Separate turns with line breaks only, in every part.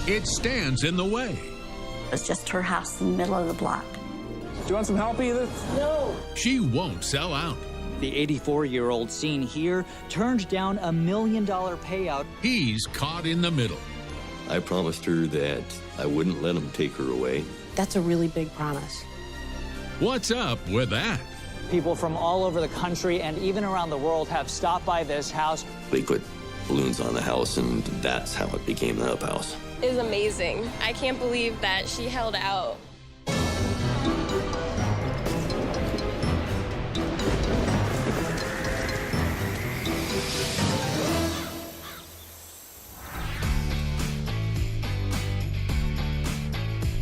It stands in the way.
It's just her house in the middle of the block.
Do you want some help, Edith?
No.
She won't sell out.
The 84-year-old seen here turned down $1 million payout.
He's caught in the middle.
I promised her that I wouldn't let him take her away.
That's a really big promise.
What's up with that?
People from all over the country and even around the world have stopped by this house.
They put balloons on the house, and that's how it became the Up House.
Is amazing. I can't believe that she held out.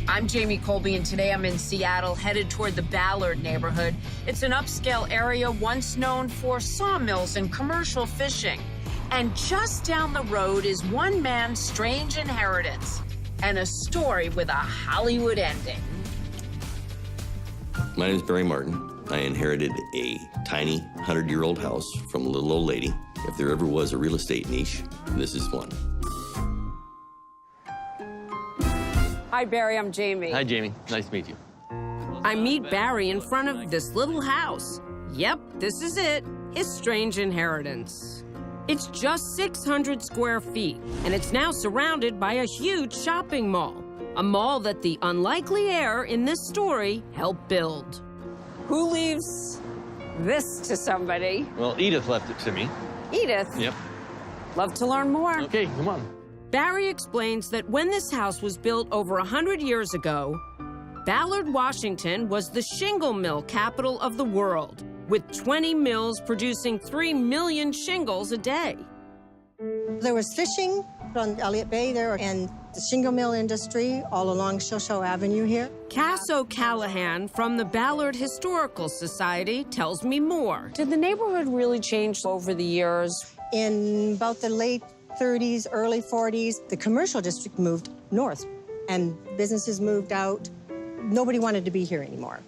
I'm Jamie Colby, and today I'm in Seattle, headed toward the Ballard neighborhood. It's an upscale area once known for sawmills and commercial fishing. And just down the road is one man's strange inheritance and a story with a Hollywood ending.
My name is Barry Martin. I inherited a tiny 100-year-old house from a little old lady. If there ever was a real estate niche, this is one.
Hi, Barry. I'm Jamie.
Hi, Jamie. Nice to meet you.
I meet Barry in front of this little house. Yep, this is it, his strange inheritance. It's just 600 square feet, and it's now surrounded by a huge shopping mall. A mall that the unlikely heir in this story helped build. Who leaves this to somebody?
Well, Edith left it to me.
Edith?
Yep.
Love to learn more.
Okay, come on.
Barry explains that when this house was built over 100 years ago, Ballard, Washington was the shingle mill capital of the world, with 20 mills producing 3 million shingles a day.
There was fishing on Elliott Bay there and the shingle mill industry all along Shosho Avenue here.
Cass O'Callahan from the Ballard Historical Society tells me more. Did the neighborhood really change over the years?
In about the late 30s, early 40s, the commercial district moved north and businesses moved out. Nobody wanted to be here anymore.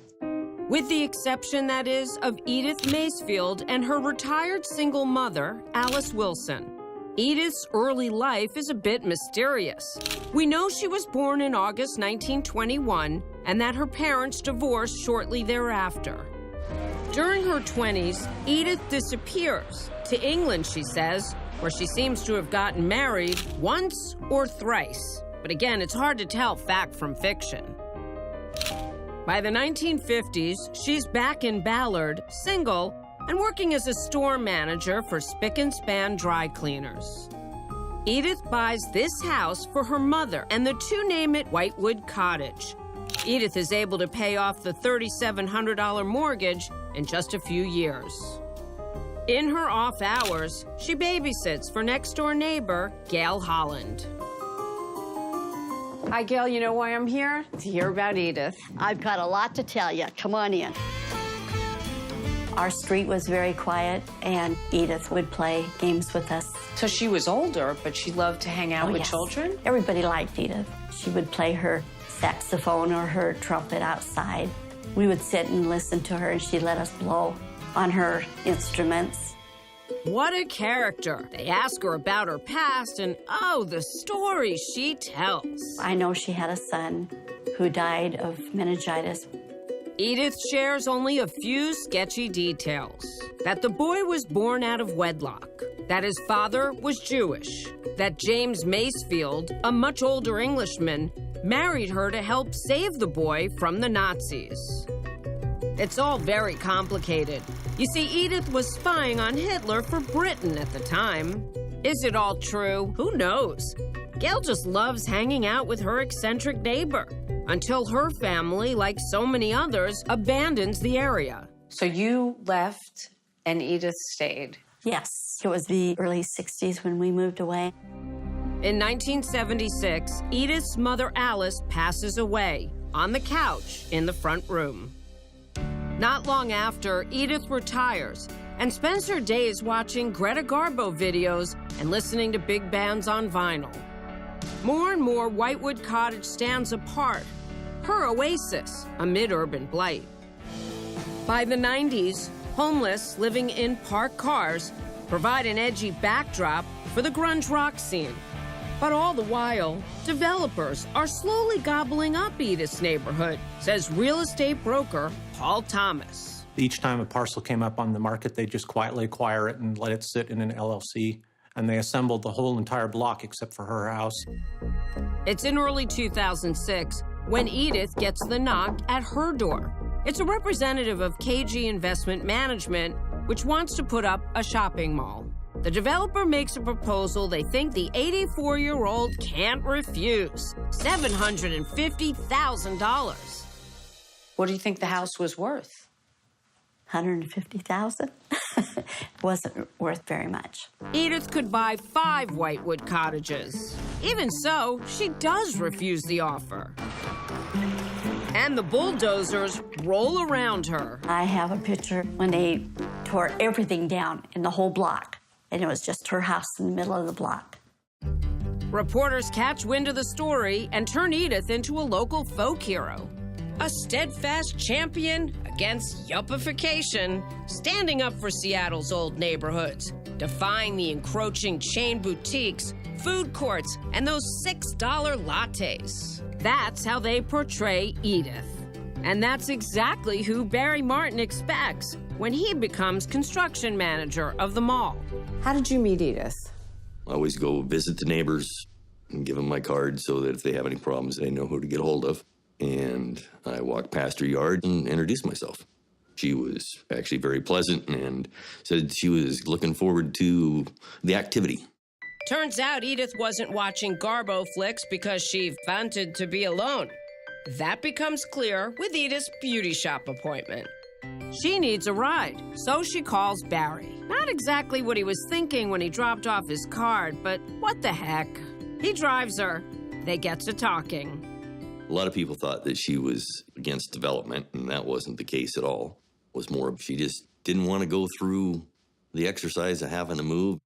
With the exception, that is, of Edith Macefield and her retired single mother, Alice Wilson. Edith's early life is a bit mysterious. We know she was born in August 1921 and that her parents divorced shortly thereafter. During her 20s, Edith disappears. To England, she says, where she seems to have gotten married once or thrice. But again, it's hard to tell fact from fiction. By the 1950s, she's back in Ballard, single, and working as a store manager for Spick and Span dry cleaners. Edith buys this house for her mother and the two-name-it Whitewood Cottage. Edith is able to pay off the $3,700 mortgage in just a few years. In her off hours, she babysits for next-door neighbor, Gail Holland. Hi, Gail. You know why I'm here? To hear about Edith.
I've got a lot to tell you. Come on in. Our street was very quiet, and Edith would play games with us.
So she was older, but she loved to hang out with
yes.
children?
Everybody liked Edith. She would play her saxophone or her trumpet outside. We would sit and listen to her, and she'd let us blow on her instruments.
What a character. They ask her about her past, and oh, the stories she tells.
I know she had a son who died of meningitis.
Edith shares only a few sketchy details. That the boy was born out of wedlock, that his father was Jewish, that James Macefield, a much older Englishman, married her to help save the boy from the Nazis. It's all very complicated. You see, Edith was spying on Hitler for Britain at the time. Is it all true? Who knows? Gail just loves hanging out with her eccentric neighbor until her family, like so many others, abandons the area. So you left and Edith stayed?
Yes, it was the early 60s when we moved away.
In 1976, Edith's mother Alice passes away on the couch in the front room. Not long after, Edith retires and spends her days watching Greta Garbo videos and listening to big bands on vinyl. More and more, Whitewood Cottage stands apart, her oasis amid urban blight. By the 90s, homeless living in parked cars provide an edgy backdrop for the grunge rock scene. But all the while, developers are slowly gobbling up Edith's neighborhood, says real estate broker Paul Thomas.
Each time a parcel came up on the market, they just quietly acquire it and let it sit in an LLC. And they assembled the whole entire block except for her house.
It's in early 2006 when Edith gets the knock at her door. It's a representative of KG Investment Management, which wants to put up a shopping mall. The developer makes a proposal they think the 84-year-old can't refuse, $750,000.
What do you think the house was worth?
$150,000. Wasn't worth very much.
Edith could buy 5 Whitewood cottages. Even so, she does refuse the offer. And the bulldozers roll around her.
I have a picture when they tore everything down in the whole block, and it was just her house in the middle of the block.
Reporters catch wind of the story and turn Edith into a local folk hero. A steadfast champion against yuppification, standing up for Seattle's old neighborhoods, defying the encroaching chain boutiques, food courts, and those $6 lattes. That's how they portray Edith. And that's exactly who Barry Martin expects when he becomes construction manager of the mall.
How did you meet Edith?
I always go visit the neighbors and give them my card so that if they have any problems, they know who to get a hold of. And I walked past her yard and introduced myself. She was actually very pleasant and said she was looking forward to the activity.
Turns out Edith wasn't watching Garbo flicks because she wanted to be alone. That becomes clear with Edith's beauty shop appointment. She needs a ride, so she calls Barry. Not exactly what he was thinking when he dropped off his card, but what the heck? He drives her. They get to talking.
A lot of people thought that she was against development, and that wasn't the case at all. It was more she just didn't want to go through the exercise of having to move.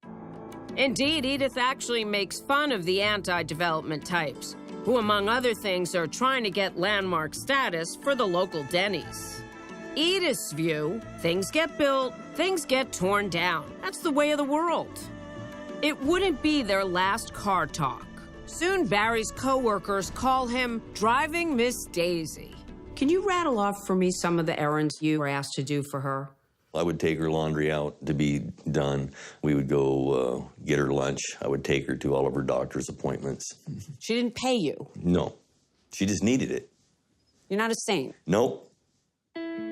Indeed, Edith actually makes fun of the anti-development types, who, among other things, are trying to get landmark status for the local Denny's. Edith's view, things get built, things get torn down. That's the way of the world. It wouldn't be their last car talk. Soon, Barry's co-workers call him Driving Miss Daisy.
Can you rattle off for me some of the errands you were asked to do for her?
I would take her laundry out to be done. We would go get her lunch. I would take her to all of her doctor's appointments.
She didn't pay you.
No, she just needed it.
You're not a saint.
Nope.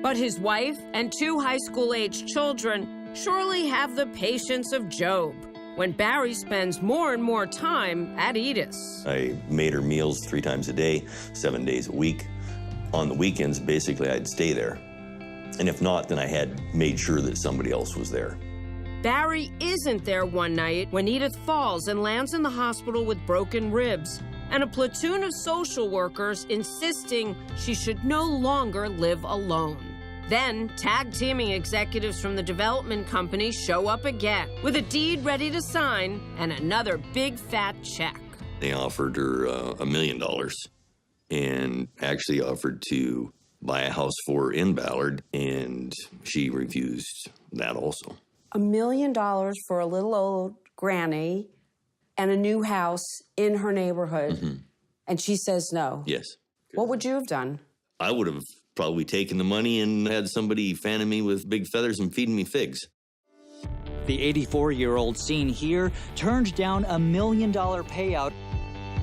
But his wife and 2 high school-aged children surely have the patience of Job when Barry spends more and more time at Edith's.
I made her meals 3 times a day, 7 days a week. On the weekends, basically, I'd stay there. And if not, then I had made sure that somebody else was there.
Barry isn't there one night when Edith falls and lands in the hospital with broken ribs, and a platoon of social workers insisting she should no longer live alone. Then, tag-teaming executives from the development company show up again with a deed ready to sign and another big fat check.
They offered her $1 million and actually offered to buy a house for her in Ballard, and she refused that also.
$1 million for a little old granny and a new house in her neighborhood, and she says no.
Yes.
What would you have done?
I would have probably taken the money and had somebody fanning me with big feathers and feeding me figs.
The 84-year-old seen here turned down $1 million payout.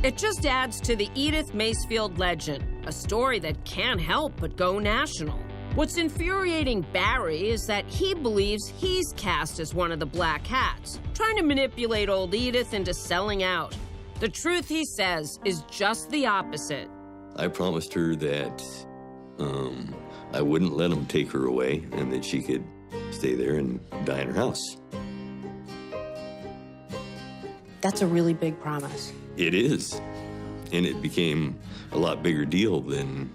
It just adds to the Edith Macefield legend, a story that can't help but go national. What's infuriating Barry is that he believes he's cast as one of the black hats, trying to manipulate old Edith into selling out. The truth, he says, is just the opposite.
I promised her that I wouldn't let them take her away and that she could stay there and die in her house.
That's a really big promise.
It is. And it became a lot bigger deal than,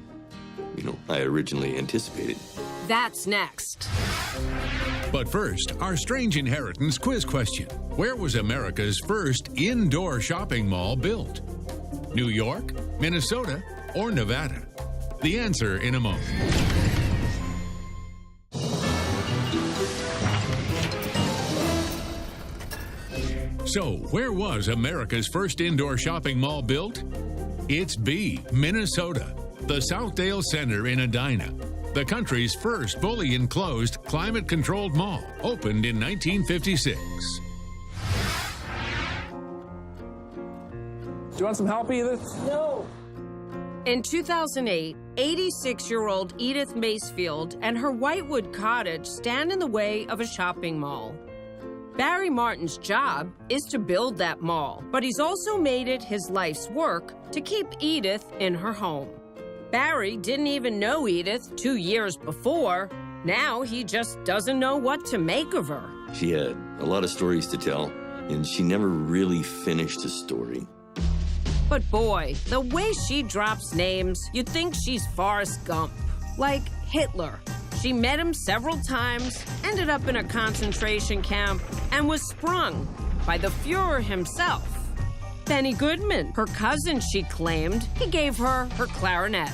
I originally anticipated.
That's next.
But first, our strange inheritance quiz question. Where was America's first indoor shopping mall built? New York, Minnesota, or Nevada? The answer in a moment. So, where was America's first indoor shopping mall built? It's B, Minnesota, the Southdale Center in Edina. The country's first fully enclosed, climate-controlled mall, opened in 1956.
Do you want some help, Edith?
No. In 2008, 86-year-old Edith Macefield and her Whitewood cottage stand in the way of a shopping mall. Barry Martin's job is to build that mall, but he's also made it his life's work to keep Edith in her home. Barry didn't even know Edith 2 years before. Now he just doesn't know what to make of her.
She had a lot of stories to tell, and she never really finished a story.
But boy, the way she drops names, you'd think she's Forrest Gump. Like Hitler. She met him several times, ended up in a concentration camp, and was sprung by the Fuhrer himself. Benny Goodman, her cousin, she claimed, he gave her clarinet.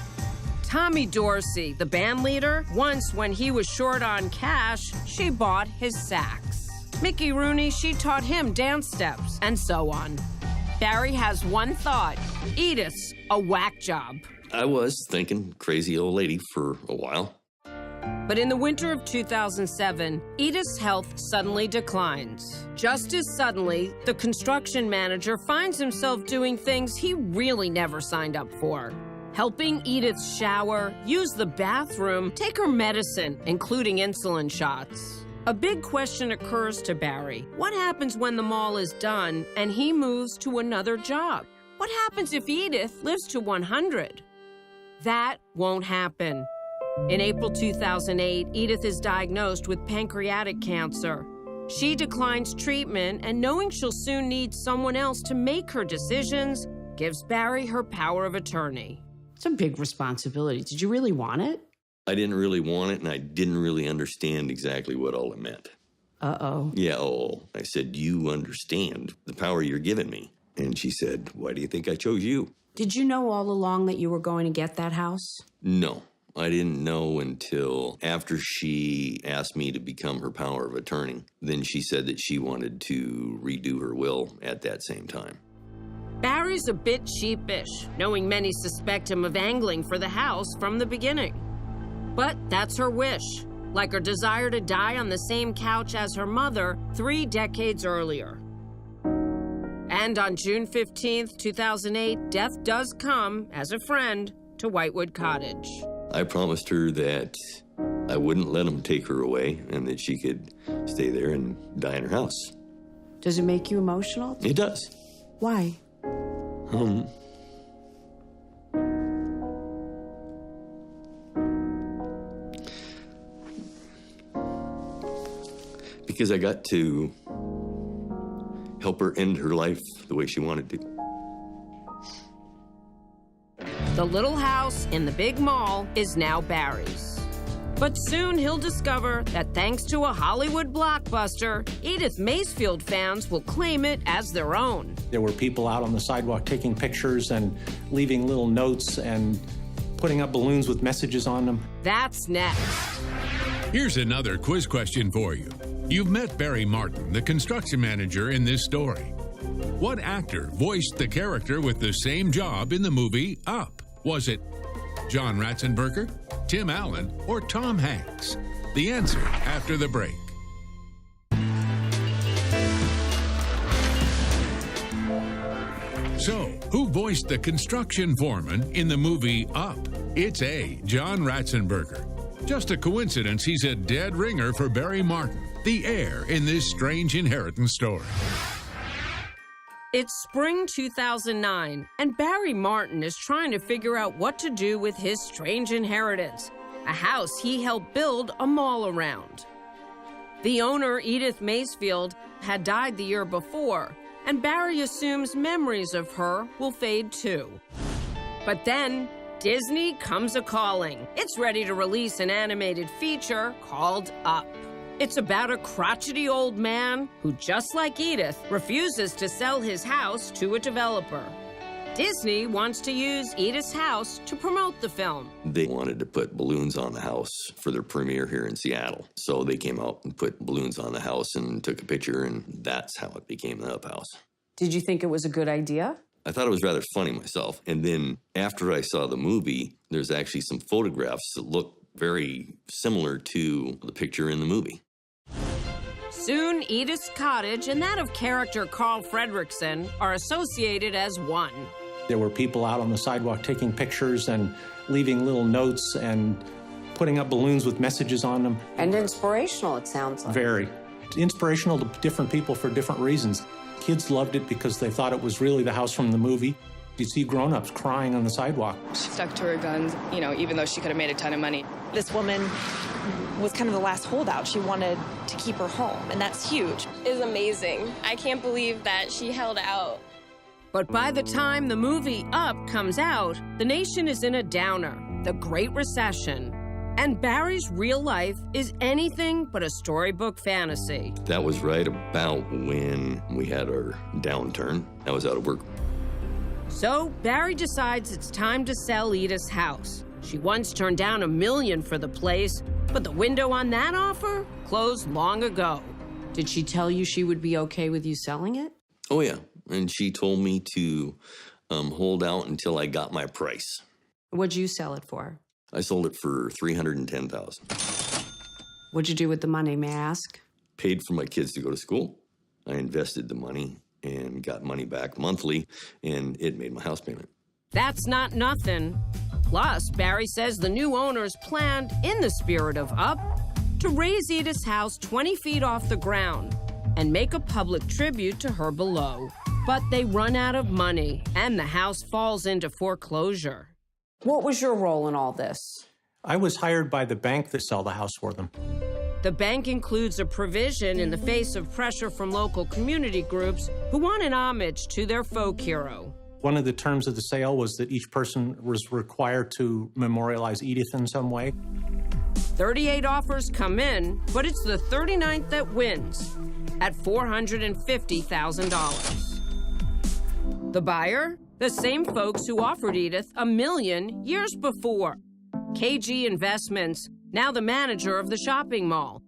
Tommy Dorsey, the band leader, once when he was short on cash, she bought his sax. Mickey Rooney, she taught him dance steps, and so on. Barry has one thought: Edith's a whack job.
I was thinking crazy old lady for a while.
But in the winter of 2007, Edith's health suddenly declines. Just as suddenly, the construction manager finds himself doing things he really never signed up for. Helping Edith shower, use the bathroom, take her medicine, including insulin shots. A big question occurs to Barry. What happens when the mall is done and he moves to another job? What happens if Edith lives to 100? That won't happen. In April 2008, Edith is diagnosed with pancreatic cancer. She declines treatment, and knowing she'll soon need someone else to make her decisions, gives Barry her power of attorney.
It's a big responsibility. Did you really want it?
I didn't really want it, and I didn't really understand exactly what all it meant.
Uh-oh.
Yeah, I said, you understand the power you're giving me. And she said, why do you think I chose you?
Did you know all along that you were going to get that house?
No, I didn't know until after she asked me to become her power of attorney. Then she said that she wanted to redo her will at that same time.
Barry's a bit sheepish, knowing many suspect him of angling for the house from the beginning. But that's her wish, like her desire to die on the same couch as her mother 3 decades earlier. And on June 15th, 2008, death does come, as a friend, to Whitewood Cottage.
I promised her that I wouldn't let them take her away and that she could stay there and die in her house.
Does it make you emotional?
It does.
Why?
Because I got to help her end her life the way she wanted to.
The little house in the big mall is now Barry's. But soon he'll discover that thanks to a Hollywood blockbuster, Edith Macefield fans will claim it as their own.
There were people out on the sidewalk taking pictures and leaving little notes and putting up balloons with messages on them.
That's next.
Here's another quiz question for you. You've met Barry Martin, the construction manager in this story. What actor voiced the character with the same job in the movie Up? Was it John Ratzenberger, Tim Allen, or Tom Hanks? The answer after the break. So, who voiced the construction foreman in the movie Up? It's A, John Ratzenberger. Just a coincidence he's a dead ringer for Barry Martin, the heir in this strange inheritance story.
It's spring 2009, and Barry Martin is trying to figure out what to do with his strange inheritance, a house he helped build a mall around. The owner, Edith Macefield, had died the year before, and Barry assumes memories of her will fade too. But then, Disney comes a-calling. It's ready to release an animated feature called Up. It's about a crotchety old man who, just like Edith, refuses to sell his house to a developer. Disney wants to use Edith's house to promote the film.
They wanted to put balloons on the house for their premiere here in Seattle. So they came out and put balloons on the house and took a picture, and that's how it became the Up House.
Did you think it was a good idea?
I thought it was rather funny myself. And then after I saw the movie, there's actually some photographs that look very similar to the picture in the movie.
Soon, Edith's cottage and that of character Carl Fredricksen are associated as one.
There were people out on the sidewalk taking pictures and leaving little notes and putting up balloons with messages on them.
And inspirational, it sounds like.
Very. Inspirational to different people for different reasons. Kids loved it because they thought it was really the house from the movie. You see grown-ups crying on the sidewalk.
She stuck to her guns, you know, even though she could have made a ton of money.
This woman was kind of the last holdout. She wanted to keep her home, and that's huge.
It's amazing. I can't believe that she held out.
But by the time the movie Up comes out, the nation is in a downer, the Great Recession. And Barry's real life is anything but a storybook fantasy.
That was right about when we had our downturn. I was out of work.
So Barry decides it's time to sell Edith's house. She once turned down $1 million for the place, but the window on that offer closed long ago.
Did she tell you she would be okay with you selling it?
Oh, yeah. And she told me to hold out until I got my price.
What'd you sell it for?
I sold it for $310,000.
What'd you do with the money, may I ask?
Paid for my kids to go to school. I invested the money and got money back monthly, and it made my house payment.
That's not nothing. Plus, Barry says the new owners planned, in the spirit of Up, to raise Edith's house 20 feet off the ground and make a public tribute to her below. But they run out of money, and the house falls into foreclosure.
What was your role in all this?
I was hired by the bank to sell the house for them.
The bank includes a provision in the face of pressure from local community groups who want an homage to their folk hero.
One of the terms of the sale was that each person was required to memorialize Edith in some way.
38 offers come in, but it's the 39th that wins at $450,000. The buyer? The same folks who offered Edith $1 million years before. KG Investments, now the manager of the shopping mall.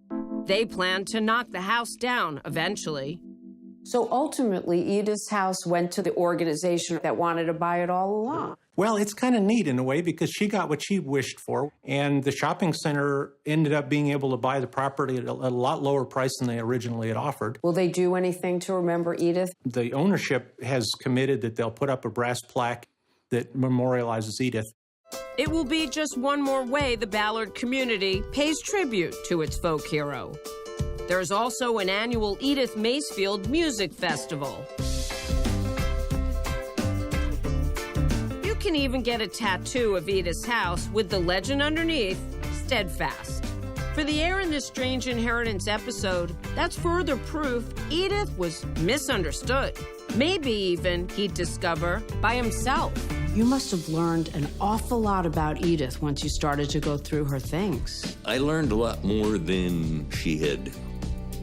They plan to knock the house down eventually.
So ultimately, Edith's house went to the organization that wanted to buy it all along.
Well, it's kind of neat in a way because she got what she wished for, and the shopping center ended up being able to buy the property at a lot lower price than they originally had offered.
Will they do anything to remember Edith?
The ownership has committed that they'll put up a brass plaque that memorializes Edith.
It will be just one more way the Ballard community pays tribute to its folk hero. There's also an annual Edith Macefield Music Festival. You can even get a tattoo of Edith's house with the legend underneath, Steadfast. For the air in this Strange Inheritance episode, that's further proof Edith was misunderstood. Maybe even, he'd discover, by himself.
You must have learned an awful lot about Edith once you started to go through her things.
I learned a lot more than she had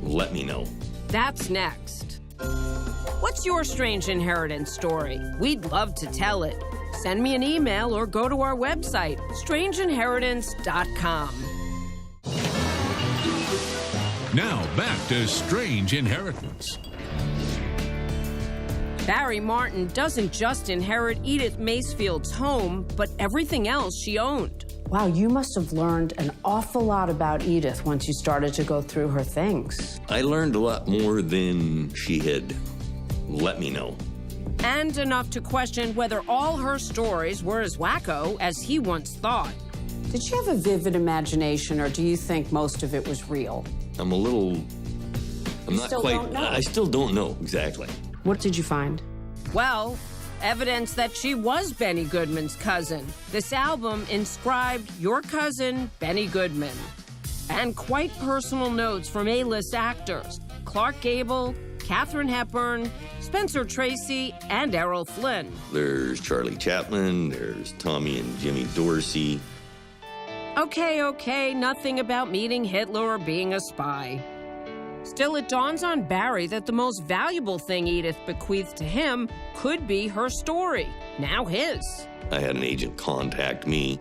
let me know.
That's next. What's your Strange Inheritance story? We'd love to tell it. Send me an email or go to our website, strangeinheritance.com.
Now back to Strange Inheritance.
Barry Martin doesn't just inherit Edith Macefield's home, but everything else she owned.
Wow, you must have learned an awful lot about Edith once you started to go through her things.
I learned a lot more than she had let me know.
And enough to question whether all her stories were as wacko as he once thought.
Did she have a vivid imagination, or do you think most of it was real?
I still don't know exactly.
What did you find?
Well, evidence that she was Benny Goodman's cousin. This album inscribed your cousin, Benny Goodman. And quite personal notes from A-list actors. Clark Gable, Katharine Hepburn, Spencer Tracy, and Errol Flynn.
There's Charlie Chaplin, there's Tommy and Jimmy Dorsey.
Okay, nothing about meeting Hitler or being a spy. Still, it dawns on Barry that the most valuable thing Edith bequeathed to him could be her story, now his.
I had an agent contact me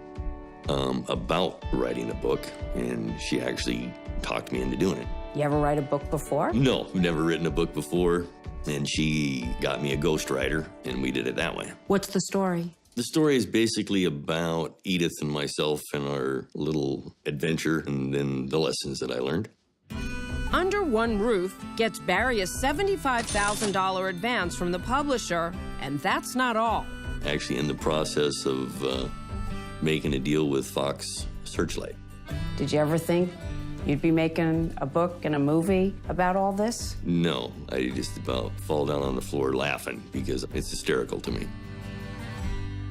about writing a book, and she actually talked me into doing it.
You ever write a book before?
No, I've never written a book before, and she got me a ghostwriter, and we did it that way.
What's the story?
The story is basically about Edith and myself and our little adventure, and then the lessons that I learned.
Under One Roof gets Barry a $75,000 advance from the publisher, and that's not all.
Actually in the process of making a deal with Fox Searchlight.
Did you ever think you'd be making a book and a movie about all this?
No, I just about fall down on the floor laughing because it's hysterical to me.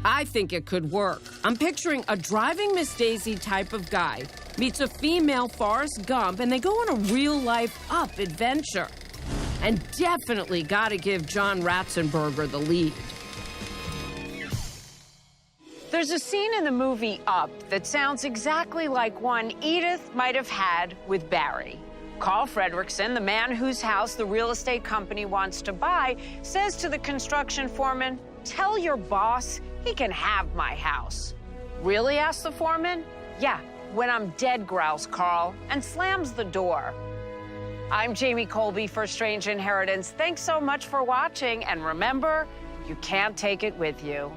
I think it could work. I'm picturing a driving Miss Daisy type of guy meets a female Forrest Gump, and they go on a real-life up adventure. And definitely gotta give John Ratzenberger the lead.
There's a scene in the movie Up that sounds exactly like one Edith might have had with Barry. Carl Fredrickson, the man whose house the real estate company wants to buy, says to the construction foreman, "Tell your boss he can have my house." "Really?" asks the foreman. "Yeah, when I'm dead," growls Carl, and slams the door. I'm Jamie Colby for Strange Inheritance. Thanks so much for watching, and remember, you can't take it with you.